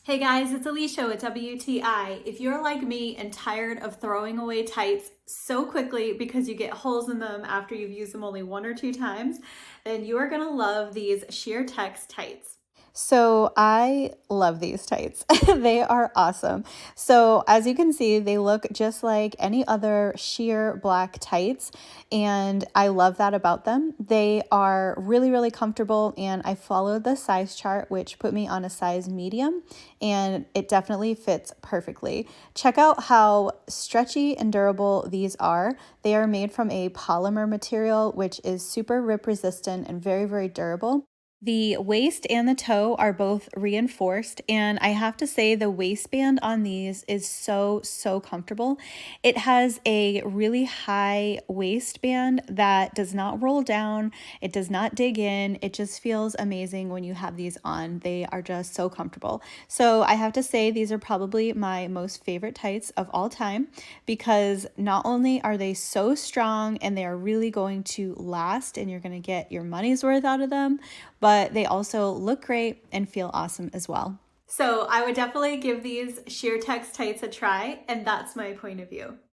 Hey guys, it's Alicia with WTI. If you're like me and tired of throwing away tights so quickly because you get holes in them after you've used them only one or two times, then you are gonna love these Sheertex tights. So I love these tights. They are awesome. So as you can see, they look just like any other sheer black tights, and I love that about them. They are really, really comfortable, and I followed the size chart, which put me on a size medium, and it definitely fits perfectly. Check out how stretchy and durable these are. They are made from a polymer material, which is super rip resistant and very, very durable. The waist and the toe are both reinforced, and I have to say the waistband on these is so comfortable. It has a really high waistband that does not roll down, it does not dig in. It just feels amazing when you have these on. They are just so comfortable. So I have to say these are probably my most favorite tights of all time because not only are they so strong and they are really going to last and you're going to get your money's worth out of them, but they also look great and feel awesome as well. So I would definitely give these Sheertex tights a try, and that's my point of view.